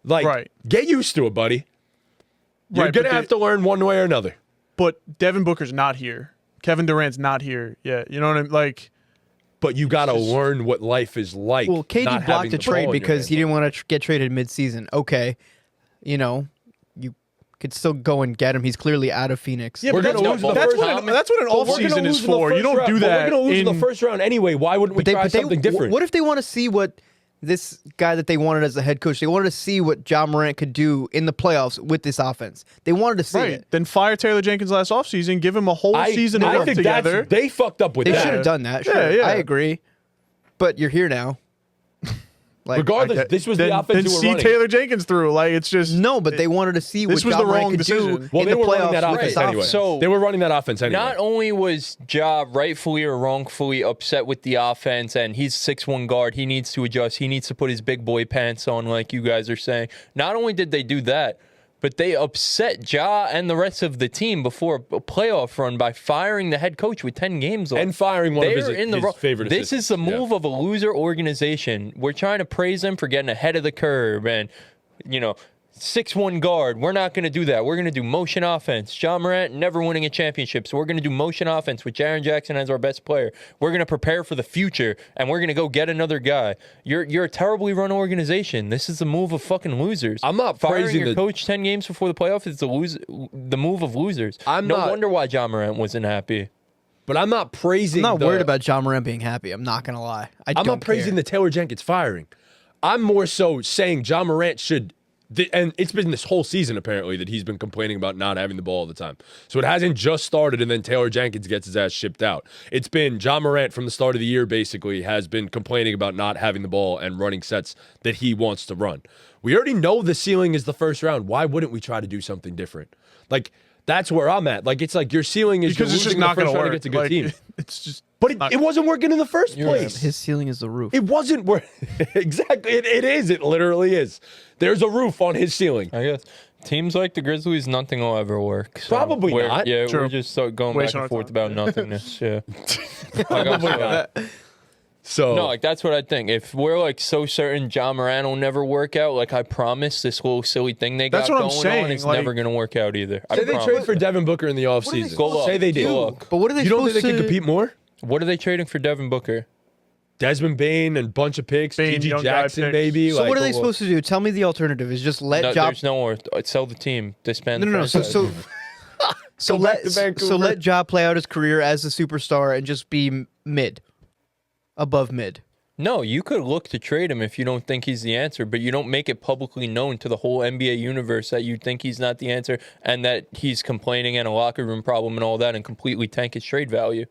like, get used to it, buddy. You're Right, going but to have to learn one way or another. But Devin Booker's not here. Kevin Durant's not here yet. You know what I mean? Like, But you got to learn what life is like. Well, not KD having blocked the a ball trade in your because he hands. didn't want to get traded mid-season. Okay, you could still go and get him. He's clearly out of Phoenix. yeah, We're but gonna lose the first round. that's what an But we're gonna offseason lose is in the for. You first don't round. do But that. We're going to lose in in the first round anyway. Why wouldn't we try something different? What if they want to see what this guy that they wanted as a head coach? They wanted to see what Ja Morant could do in the playoffs with this offense. They wanted to see Right. it. Then fire Taylor Jenkins last offseason, give him a whole season to I work think together. they fucked up with They that. should have done that. Sure, Yeah, yeah. I agree. But you're here now. Like, Regardless, this was the offense then you were see running. Taylor Jenkins through. Like, it's just no, but they wanted to see what This was Ja the Morant wrong could decision. do Well, in they the were running that playoffs with offense this anyway. offense. So- They were running that offense anyway. Not only was Ja rightfully or wrongfully upset with the offense, and he's 6'1" guard, he needs to adjust. He needs to put his big boy pants on, like you guys are saying. Not only did they do that, but they upset Ja and the rest of the team before a playoff run by firing the head coach with 10 games left. And firing one of They're his wrong. favorite This is the assistants. move of a loser organization. We're trying to praise them for getting ahead of the curve and, 6'1" guard. We're not going to do that. We're going to do motion offense. Ja Morant never winning a championship, so we're going to do motion offense with Jaren Jackson as our best player. We're going to prepare for the future, and we're going to go get another guy. You're a terribly run organization. This is the move of fucking losers. I'm not Firing praising your the- coach 10 games before the playoff is the move of losers. I'm no not- wonder why Ja Morant wasn't happy. But I'm not praising. I'm not worried about Ja Morant being happy. I'm not gonna lie. I'm not praising the Taylor Jenkins firing. I'm more so saying Ja Morant should. And it's been this whole season, apparently, that he's been complaining about not having the ball all the time. So it hasn't just started and then Taylor Jenkins gets his ass shipped out. It's been Ja Morant from the start of the year, basically, has been complaining about not having the ball and running sets that he wants to run. We already know the ceiling is the first round. Why wouldn't we try to do something different? Like, that's where I'm at. Like, it's like your ceiling is because you're it's just losing the not going first to round work. against a good Like, team. It's just. But it wasn't working in the first You're place. His ceiling is the roof. It wasn't where exactly. It is. It literally is. There's a roof on his ceiling. I guess teams like the Grizzlies, nothing will ever work. So Probably we're- not. Yeah, True. we're just going Wasting back our and forth time. about nothingness. Yeah, like, I'm sorry. So No, like that's what I think. If we're like so certain Ja Morant will never work out, like I promise, this little silly thing they got That's what I'm going on, saying, it's like- never gonna work out either. I say they promise. trade for Devin Booker in the offseason. Go look. Say they do. Go look. But what are they You don't think supposed they can to compete more? What are they trading for Devin Booker? Desmond Bain and bunch of picks. Bain, T.G. young guy Jackson, picks. baby. So like, what are they supposed to do? Tell me the alternative. Is just let No, Ja. there's no more. Sell the team. Disband. No, the no, no. So franchise. so Go back let to so Vancouver. let Ja play out his career as a superstar and just be mid, above mid. No, you could look to trade him if you don't think he's the answer, but you don't make it publicly known to the whole NBA universe that you think he's not the answer and that he's complaining and a locker room problem and all that and completely tank his trade value.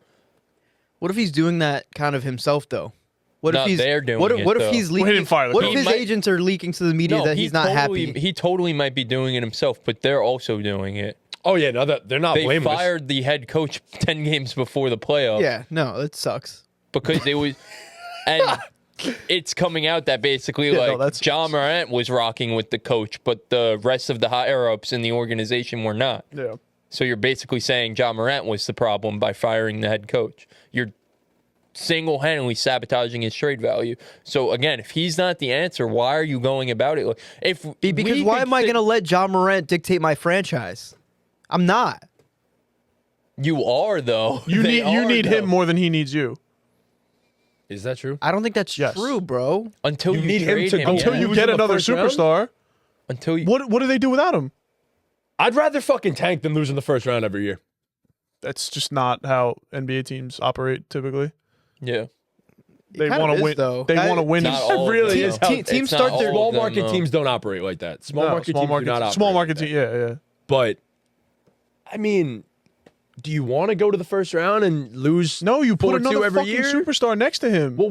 What if he's doing that kind of himself though? What No, if he's they're doing what, it, what if though. he's Well, he leaking? didn't fire the What coach. if his He might- agents are leaking to the media that he's not happy? He totally might be doing it himself, but they're also doing it. Oh yeah, no, they're not They blameless. fired the head coach 10 games before the playoffs. Yeah, no, it sucks. Because it was, and it's coming out that basically no, like that's- Ja Morant was rocking with the coach, but the rest of the higher ups in the organization were not. Yeah. So you're basically saying Ja Morant was the problem by firing the head coach. You're single-handedly sabotaging his trade value. So again, if he's not the answer, why are you going about it? Like, Because why am I going to let Ja Morant dictate my franchise? I'm not. You are though. You They need are, him though. more than he needs you. Is that true? I don't think that's Yes. true, bro. until you need him trade to him. go Until Yeah. you Lose get in the another first round? superstar. Until you. What do they do without him? I'd rather fucking tank than lose in the first round every year. That's just not how NBA teams operate typically. Yeah. They kinda want is, to win. though. They want to win. Not all of really them, is though. how teams It's not start all their- of Small them, market though. teams don't operate like that. Small No, market teams do not operate. small like market that. team. Yeah. But I mean, do you want to go to the first round and lose? No, you put 4-2 another every fucking year? superstar next to him. Well,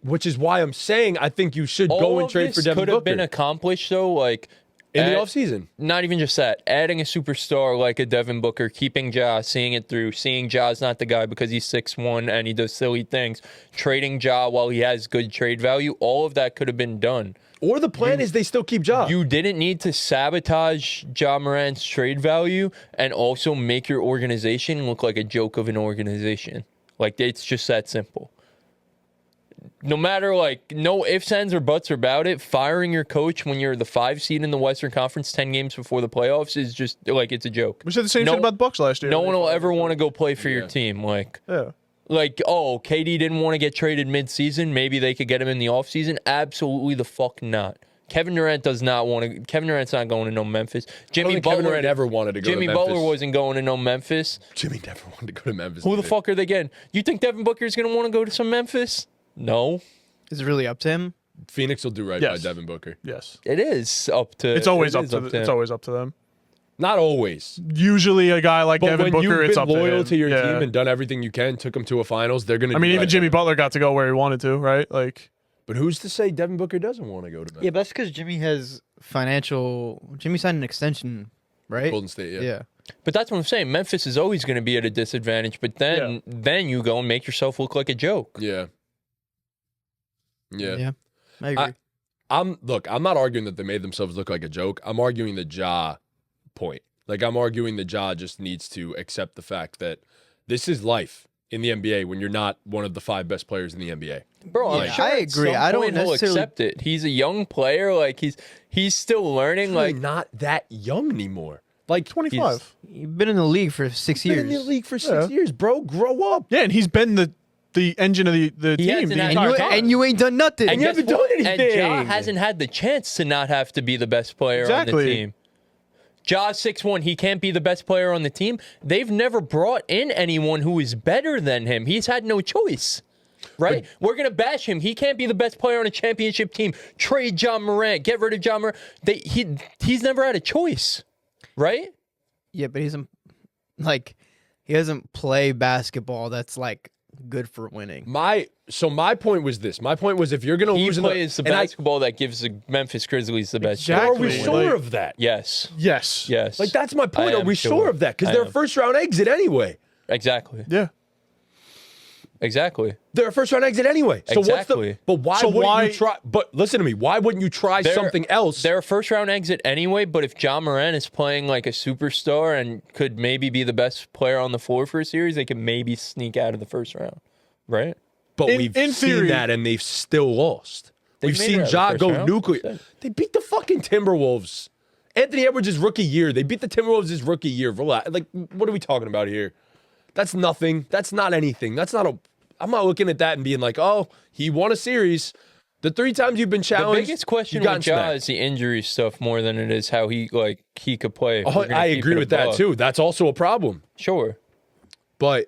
which is why I'm saying I think you should All go and of trade this for Devin could have Booker been accomplished though, like in the at- offseason. Not even just that. Adding a superstar like a Devin Booker, keeping Ja, seeing it through, seeing Ja's not the guy because he's 6'1" and he does silly things, trading Ja while he has good trade value, all of that could have been done. Or the plan is they still keep Ja. You didn't need to sabotage Ja Morant's trade value and also make your organization look like a joke of an organization. Like, it's just that simple. No matter, like, no ifs, ands, or buts about it, firing your coach when you're the 5 seed in the Western Conference 10 games before the playoffs is just, like, it's a joke. We said the same No- shit about the Bucks last year. No one will ever want to go play for your team. Yeah. Like, oh, KD didn't want to get traded mid-season. Maybe they could get him in the offseason. Absolutely the fuck not. Kevin Durant does not want to. Kevin Durant's not going to no Memphis. I don't Jimmy think Kevin Butler Durant ever wanted to go Jimmy to Memphis. Butler wasn't going to no Memphis. Jimmy never wanted to go to Memphis. Who the either. fuck are they getting? You think Devin Booker is going to want to go to some Memphis? No. Is it really up to him? Phoenix will do right by Yes. Devin Booker. Yes. It is up to. It's always it up is to. him. It's always up to them. Not always. Usually, a guy like But Devin when Booker, you've it's been up to loyal him. to your Yeah. team and done everything you can, took them to a finals, they're going to I mean, do even right Jimmy by them. Butler got to go where he wanted to, right? Like, But who's to say Devin Booker doesn't want to go to Memphis? Yeah, but that's because Jimmy has financial. Jimmy signed an extension, right? Golden State, yeah. Yeah. But that's what I'm saying. Memphis is always going to be at a disadvantage. But then you go and make yourself look like a joke. Yeah. Yeah. I agree. I'm not arguing that they made themselves look like a joke. I'm arguing the Ja point. Like, I'm arguing that Ja just needs to accept the fact that this is life in the NBA when you're not one of the 5 best players in the NBA. Bro, I'm Yeah, sure I at agree. some I don't point he'll necessarily- accept it. He's a young player. Like he's still learning. Like, Like not that young anymore. Like 25. You've been in the league for 6 Been years. in the league for 6 Yeah. years, bro. Grow up. Yeah, and he's been the engine of the He team hasn't the had- entire and, time. you ain't done nothing. And you guess haven't done what? And anything. Ja hasn't had the chance to not have to be the best player on the Exactly. team. Ja's 6'1", he can't be the best player on the team. They've never brought in anyone who is better than him. He's had no choice. Right? We're going to bash him. He can't be the best player on a championship team. Trade Ja Morant. Get rid of Ja Morant. He's never had a choice. Right? Yeah, but he doesn't play basketball that's like good for winning. My point was this. My point was if you're going to He lose plays the and basketball that gives the Memphis Grizzlies the best Exactly. are chance we to win. sure Like- of that? Yes. Yes. Yes. Like, that's my point. I Are am we sure of that? Because I they're a am. first round exit anyway. Exactly. Yeah. Exactly. They're a first round exit anyway. So Exactly. But why So wouldn't why- you try? But listen to me. Why wouldn't you try something else? They're a first round exit anyway, but if Ja Morant is playing like a superstar and could maybe be the best player on the floor for a series, they could maybe sneak out of the first round. Right? But In- we've in seen theory- that and they've still lost. We've made it seen out of Ja the first go round. nuclear. They beat the fucking Timberwolves. Anthony Edwards' rookie year. They beat the Timberwolves his rookie year. Relax. Like, what are we talking about here? That's nothing. That's not anything. I'm not looking at that and being like, oh, he won a series. The 3 times you've been The challenged. biggest question you've gotten with Ja smacked. is the injury stuff more than it is how he could play. If Oh, we're gonna I keep agree it with that above. too. That's also a problem. Sure. But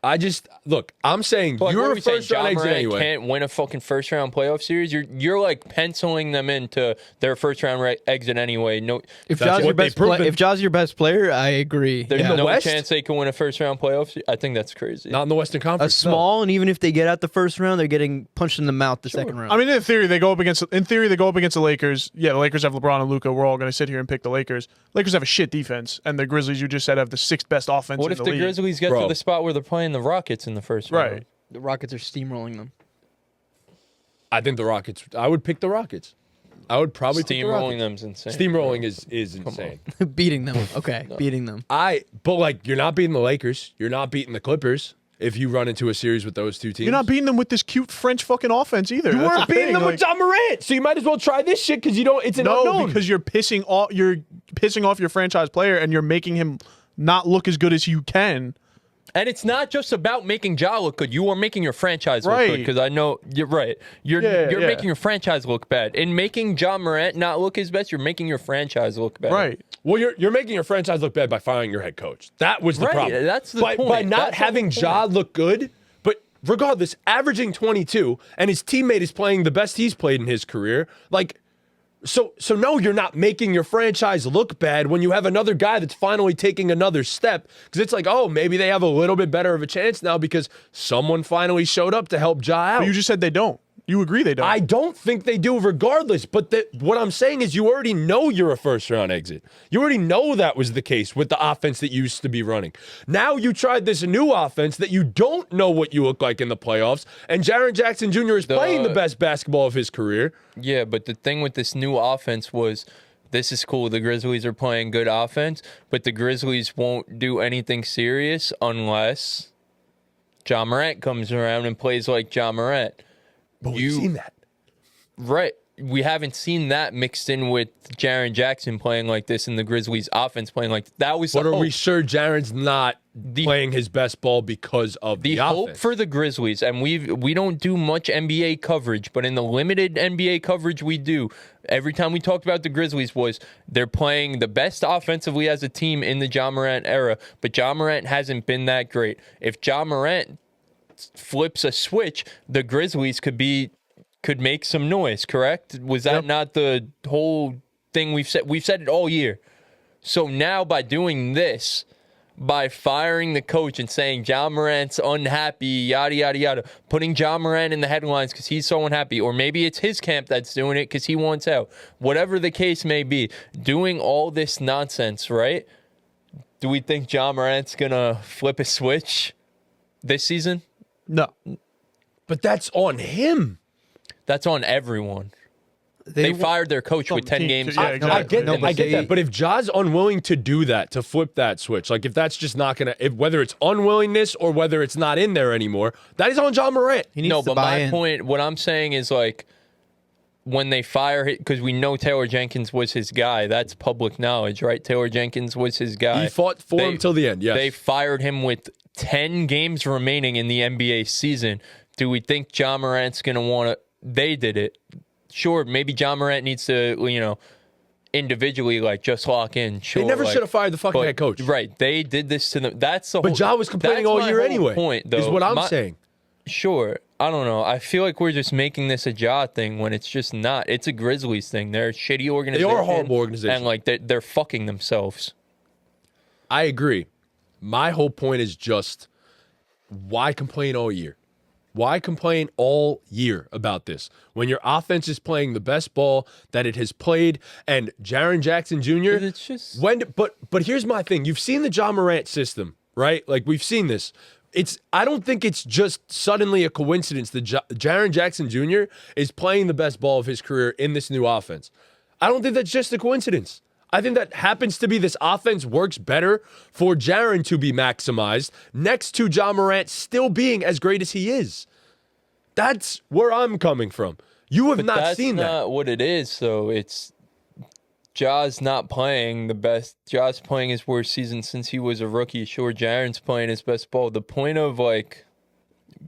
Look, I'm saying But you're what are a we saying? first round Ja exit Morant anyway. can't win a fucking first round playoff series. You're like penciling them into their first round exit anyway. No, If That's Ja's your what they've best player, proven. if Ja's your best player, I agree. there's Yeah. no West? chance they can win a first round playoff. I think that's crazy. Not in the Western A Conference. no. small, and even if they get out the first round, they're getting punched in the mouth the second round. I mean, in theory, they go up against the Lakers. Yeah, the Lakers have LeBron and Luka. We're all going to sit here and pick the Lakers. Lakers have a shit defense, and the Grizzlies, you just said, have the sixth best offense What in if the the league. Grizzlies get Bro. to the spot where they're playing the Rockets in the first round? Right. the Rockets are steamrolling them. I think the Rockets. I would pick the Rockets. I would probably pick the Steamrolling Rockets. them's insane. Steamrolling is insane. Beating them. Okay, beating them. But like, you're not beating the Lakers. You're not beating the Clippers if you run into a series with those two teams. You're not beating them with this cute French fucking offense either. You That's weren't the beating thing, them like- with John Morant, so you might as well try this shit because you don't. It's an No, unknown. because you're pissing off your franchise player, and you're making him not look as good as you can. And it's not just about making Ja look good. You are making your franchise look good Right. because I know you're right. You're Yeah. making your franchise look bad. In making Ja Morant not look his best, you're making your franchise look bad. Right. Well, you're making your franchise look bad by firing your head coach. That was the Right, problem. that's the by, point. By not That's the having whole Ja point. look good, but regardless, averaging 22, and his teammate is playing the best he's played in his career. Like, so no, you're not making your franchise look bad when you have another guy that's finally taking another step. Because it's like, oh, maybe they have a little bit better of a chance now because someone finally showed up to help Ja out. But you just said they don't. You agree they don't. I don't think they do regardless, but what I'm saying is you already know you're a first-round exit. You already know that was the case with the offense that you used to be running. Now you tried this new offense that you don't know what you look like in the playoffs, and Jaren Jackson Jr. is playing the best basketball of his career. Yeah, but the thing with this new offense was this is cool. The Grizzlies are playing good offense, but the Grizzlies won't do anything serious unless Ja Morant comes around and plays like Ja Morant. But we've seen that. Right. We haven't seen that mixed in with Jaren Jackson playing like this and the Grizzlies offense playing like that was But the are we hope. sure Jaren's not playing his best ball because of the hope offense? for the Grizzlies, and we don't do much NBA coverage, but in the limited NBA coverage we do, every time we talked about the Grizzlies was they're playing the best offensively as a team in the Ja Morant era, but Ja Morant hasn't been that great. If Ja Morant flips a switch, the Grizzlies could make some noise, correct? Was that not the whole thing we've said? We've said it all year. So now by doing this, by firing the coach and saying Ja Morant's unhappy, yada, yada, yada, putting Ja Morant in the headlines because he's so unhappy, or maybe it's his camp that's doing it because he wants out. Whatever the case may be, doing all this nonsense, right? Do we think Ja Morant's going to flip a switch this season? no. But that's on him. That's on everyone. They fired their coach with 10 team, games. yeah, I exactly. get that. but I get they- that. But if Ja's unwilling to do that, to flip that switch, like if that's just not gonna, whether it's unwillingness or whether it's not in there anymore, that is on Ja Morant. He needs No, to but buy my in. point, what I'm saying is like when they fire him, because we know Taylor Jenkins was his guy. That's public knowledge, right? Taylor Jenkins was his guy. He fought for him till the end. Yes. They fired him with 10 games remaining in the NBA season. Do we think Ja Morant's going to want to? They did it. Sure, maybe Ja Morant needs to, individually, like, just lock in. Sure, They never like, should have fired the fucking but- head coach. Right. They did this to them. That's the But whole, Ja was complaining that's all my year whole anyway. Point, though. Is what I'm My- saying. Sure. I don't know. I feel like we're just making this a Ja thing when it's just not. It's a Grizzlies thing. They're a shitty organization. They are a horrible organization. And, like, they're fucking themselves. I agree. My whole point is just why complain all year? Why complain all year about this when your offense is playing the best ball that it has played and Jaren Jackson Jr. But it's just- But here's my thing. You've seen the Ja Morant system, right? Like we've seen this. I don't think it's just suddenly a coincidence that Jaren Jackson Jr. is playing the best ball of his career in this new offense. I don't think that's just a coincidence. I think that happens to be this offense works better for Jaren to be maximized next to Ja Morant still being as great as he is. That's where I'm coming from. You have not That's seen that. not what it is, though. It's Ja's not playing the best. Ja's playing his worst season since he was a rookie. Sure, Jaren's playing his best ball. The point of, like,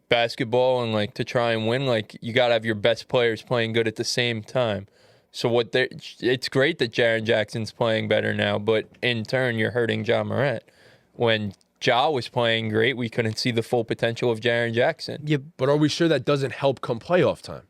basketball and, like, to try and win, like, you got to have your best players playing good at the same time. So it's great that Jaren Jackson's playing better now, but in turn, you're hurting Ja Morant when Ja was playing great, we couldn't see the full potential of Jaren Jackson. Yeah, But are we sure that doesn't help come playoff time?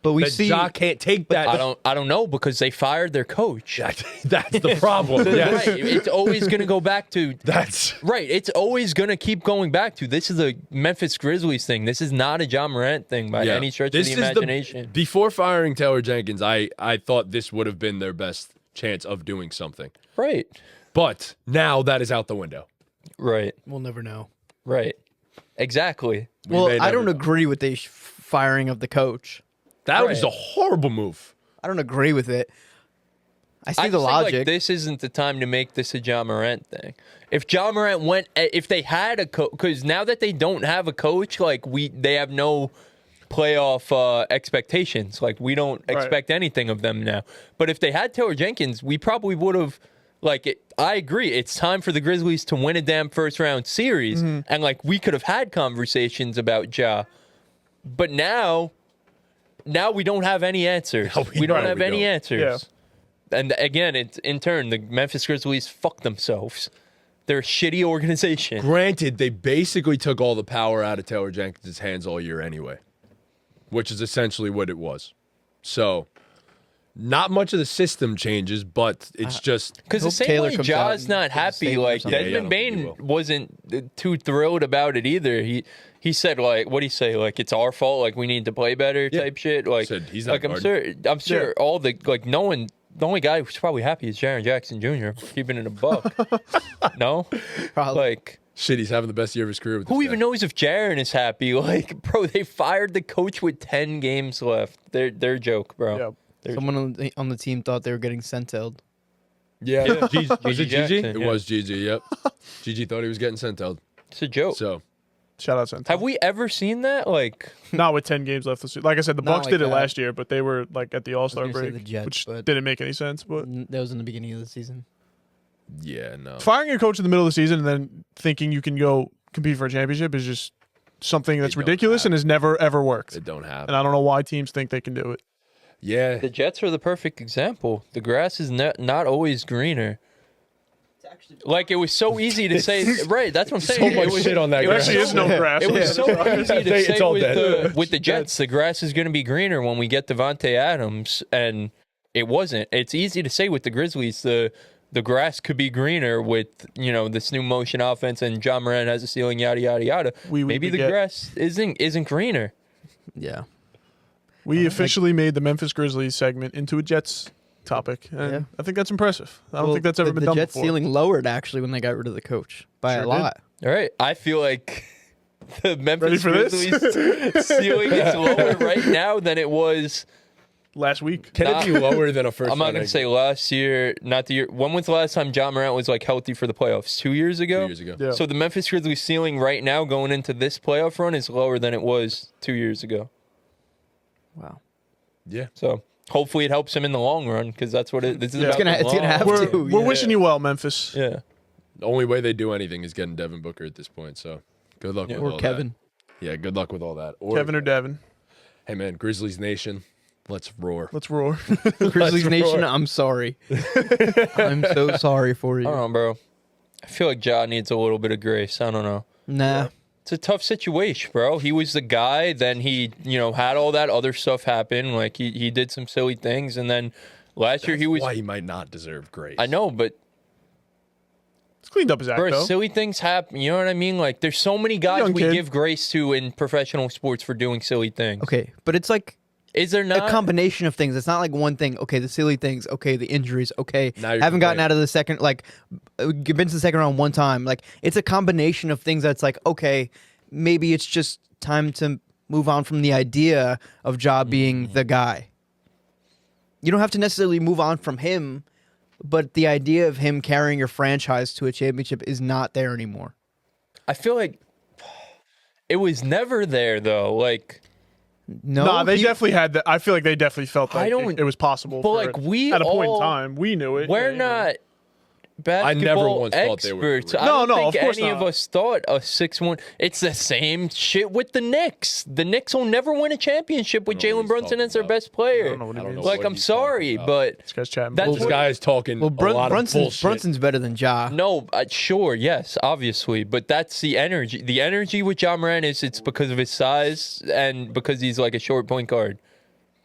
but we That see. Ja can't take that. I don't know because they fired their coach. That's the problem. Yes. Right. It's always going to go back to That's right. It's always going to keep going back to this is a Memphis Grizzlies thing. This is not a Ja Morant thing by any stretch of the imagination. Before firing Taylor Jenkins, I thought this would have been their best chance of doing something. Right. But now that is out the window. Right. We'll never know. Right. Exactly. Well, may I don't never know. agree with the firing of the coach. That was Right. a horrible move. I don't agree with it. I see I the just think, logic. like, this isn't the time to make this a Ja Morant thing. If Ja Morant went, if they had a coach, because now that they don't have a coach, like they have no playoff expectations. Like we don't expect anything of them now. But if they had Taylor Jenkins, we probably would have. I agree. It's time for the Grizzlies to win a damn first round series, and like we could have had conversations about Ja. But now we don't have any answers. No, we don't no, have we any don't. answers. And again, it's in turn the Memphis Grizzlies fuck themselves. They're a shitty organization. Granted, they basically took all the power out of Taylor Jenkins' hands all year anyway, which is essentially what it was. So, not much of the system changes, but it's just Because the Hope same Taylor way comes out Ja's and not gives a happy, statement or like something. Yeah, I Desmond don't think he Bane will. wasn't too thrilled about it either. He said like, what did he say? Like it's our fault. Like we need to play better type shit. Like Said he's not like guarding. I'm sure all the like no one. The only guy who's probably happy is Jaren Jackson Jr. Keeping it a buck. No, Probably. like shit. He's having the best year of his career. With who this even guy. knows if Jaren is happy? Like, bro, they fired the coach with 10 games left. They're a joke, bro. Yeah. Someone on the team thought they were getting senteled. Yeah, Yeah. Gigi, was it Gigi Gigi? Jackson, It yeah. was Gigi. Yep. Gigi thought he was getting sent out. It's a joke. So Shout out Sentinel. Have we ever seen that? Like, Not with 10 games left. Like I said, the Not Bucks like did it that. last year, but they were like at the All-Star gonna say break, the Jets, which but- didn't make any sense. But That was in the beginning of the season. yeah, no. firing your coach in the middle of the season and then thinking you can go compete for a championship is just something that's don't ridiculous have and has never ever worked. It don't happen. And I don't know why teams think they can do it. Yeah. the Jets are the perfect example. The grass is not always greener. Like, it was so easy to say, right, that's what I'm saying. So much It was- shit on that it grass. was Actually, is so- no grass. It was so easy to It's say all dead. with the Jets, the grass is going to be greener when we get Devontae Adams, and it wasn't. It's easy to say with the Grizzlies, the grass could be greener with this new motion offense, and Ja Morant has a ceiling, yada yada yada. Maybe the grass isn't greener. Yeah. We officially made the Memphis Grizzlies segment into a Jets topic, and Yeah. I think that's impressive. I don't think that's ever been the done Jets before. ceiling lowered actually when they got rid of the coach by Sure a did. lot. All right, I feel like the Memphis for this? Grizzlies ceiling is lower right now than it was. Last week. Can it be lower than a first? I'm not round going to exit? say last year, not the year. When was the last time Ja Morant was like healthy for the playoffs? 2 years ago? 2 years ago. Yeah. So the Memphis Grizzlies ceiling right now going into this playoff run is lower than it was 2 years ago. Wow. Yeah. So hopefully it helps him in the long run because that's what this is Yeah. about. It's gonna have We're, to. we're yeah. wishing you well, Memphis. Yeah. The only way they do anything is getting Devin Booker at this point. So good luck with Or all Kevin. that. Yeah, good luck with all that. Or, Kevin or Devin. hey man, Grizzlies Nation, let's roar. Let's roar. Grizzlies roar. Nation, I'm sorry. I'm so sorry for I you. don't know, bro. I feel like Ja needs a little bit of grace. I don't know. Nah. It's a tough situation, bro. He was the guy, then he, had all that other stuff happen. Like he did some silly things, and then last year he was. Why he might not deserve grace. I know, but It's cleaned up his act, bro, though. silly things happen. You know what I mean? Like there's so many guys Young we kid. give grace to in professional sports for doing silly things. Okay, but it's like Is there a not? combination of things. It's not like one thing. Okay, the silly things. Okay, the injuries. Okay, Now you're haven't gotten complaining. out of the second. Like, been to the second round one time. Like, it's a combination of things that's like, okay, maybe it's just time to move on from the idea of Ja being the guy. You don't have to necessarily move on from him, but the idea of him carrying your franchise to a championship is not there anymore. I feel like it was never there though. Like. No, Nah, they he- definitely had that. I feel like they definitely felt I like don't- it was possible. But, for like, it. we at a point in all- time, we knew it. We're Yeah, you know. not. basketball once thought they were experts. three. I don't No, think of course any of not. us thought a 6-1. It's the same shit with the Knicks. The Knicks will never win a championship with I don't know what Jalen he's Brunson talking as their about. best player. I don't know what he means. Like, what I'm he's sorry, talking about. but This guy's chatting. That's bullshit. This guy is talking Well, a lot of bullshit. Brunson's better than Ja. no, sure, yes, obviously, but that's the energy. The energy with Ja Morant is it's because of his size and because he's like a short point guard.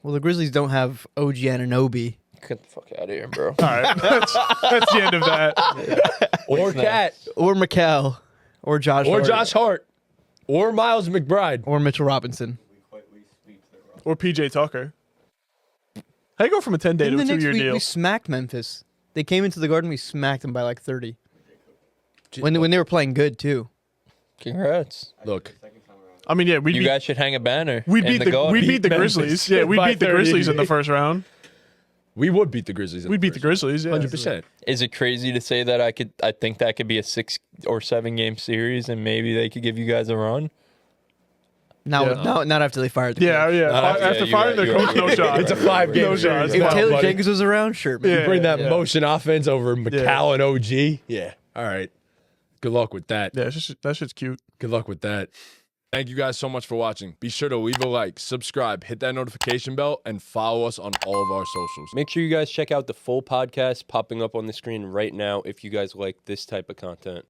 Well, the Grizzlies don't have OG Anunoby. Get the fuck out of here, bro. All right, that's the end of that. Or Cat. Or Mikal. Or Josh Or Hart. Josh Hart. Or Miles McBride. Or Mitchell Robinson. Or PJ Tucker. How you go from a 10-day to In a the 2-year Knicks, deal? we smacked Memphis. They came into the Garden, we smacked them by like 30. When they were playing good, too. Congrats. Look, I mean, yeah, we You beat guys should hang a banner. we in beat the Garden. we beat the Memphis Grizzlies. Yeah, we by beat the 30. Grizzlies in the first round. we would beat the Grizzlies. We beat the Grizzlies. Yeah, 100%. Is it crazy to say that I think that could be a 6 or 7 game series and maybe they could give you guys a run? Not after they fired the Yeah, coach. yeah. After you're firing right, the you're coach, right, no you're shot. right. It's a 5-game No series. shots. If Come on, Taylor buddy. Jenkins was around, sure, man. Yeah. Bring that motion offense over McCall Yeah. and OG. Yeah. All right. Good luck with that. Yeah, that shit's cute. Good luck with that. Thank you guys so much for watching. Be sure to leave a like, subscribe, hit that notification bell, and follow us on all of our socials. Make sure you guys check out the full podcast popping up on the screen right now if you guys like this type of content.